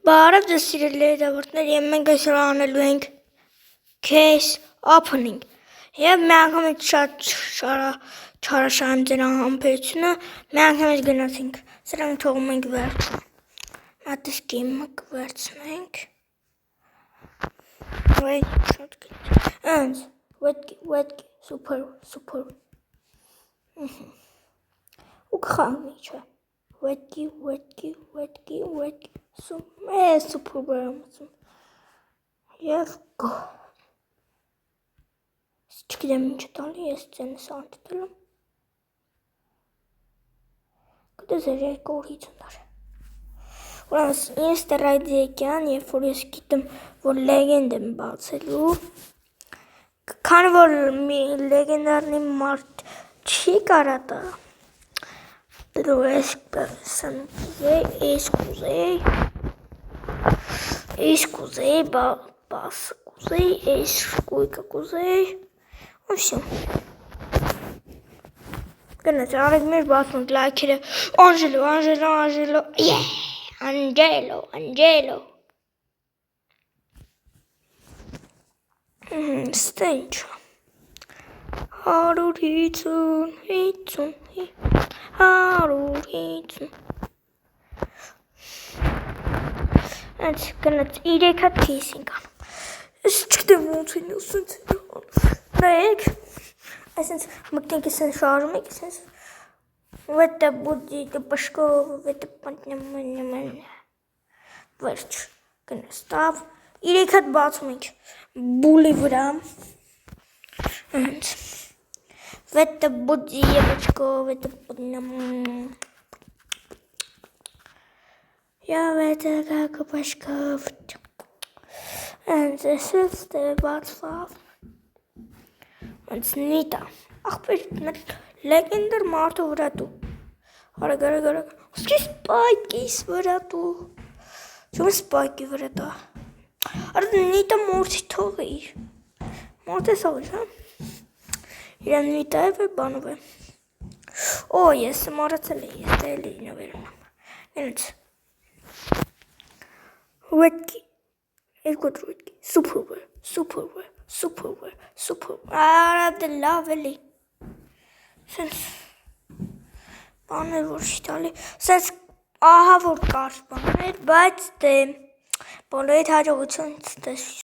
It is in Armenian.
Բարև ձեզ սիրելի հետևորդներ, եւ մենք այսօր անելու ենք case opening։ Եվ մի անգամից շատ չարաշահեմ ձեր անհամբերությունը, մի անգամից գնացինք։ Սրանք թողում ենք վերջում։ Մատիսկի կվերցնենք։ Wait, and wet super ու կխաղնի չէ։ Wetky, super բրամացում։ Եվ գո։ Չգիտեմ ինչ տալի, ես ձենս անդիտելում։ Կտեզեր երկու օրից ընդար։ Ուրեմս ինձ տերայդիեկյան, երբ որ ես գիտեմ, որ լեգենդ եմ բացելու, քանի որ մի լեգենդարնի մարդ չի կարա տա, դու ես կուզեի, բասը կուզեի, ես կույկը կուզեի, ու վсё։ Գնաց, արեք մեր բացմունք լայքերը, Անջելո։ Ստե ինչա։ 150 Այդ գնաց 3 հատ քեյս ենք անում։ Ես չգիտեմ ոնց են ասենց նայեք, այսենց մկնենք այսենց շարժում եք, այսենց в это будет Пашков, в это վերջ, գնստավ, 3 հատ բացում ենք բուլի վրա, в это будет Пашков, в это я в это как Пашков, and this is the բացավ, and նիտա, աղբեր լեգենդար մարդու վրա դու, արագ, ոսկի սպայքիս վրա դու, չում սպայքի վրա դա, արդ նիտա մորցի թողիր, մորդ ես աղիր, հա, իրան նիտա է վեր բանով է, օ, ես մարացել է, ես դել էի նվերում, ենց, Wetky, super, արդ լավ էլի, սենց, բաներ որ շիտալի, սենց ահա որ կարճ բաներ, բայց դե, բոլորիդ հաջողություն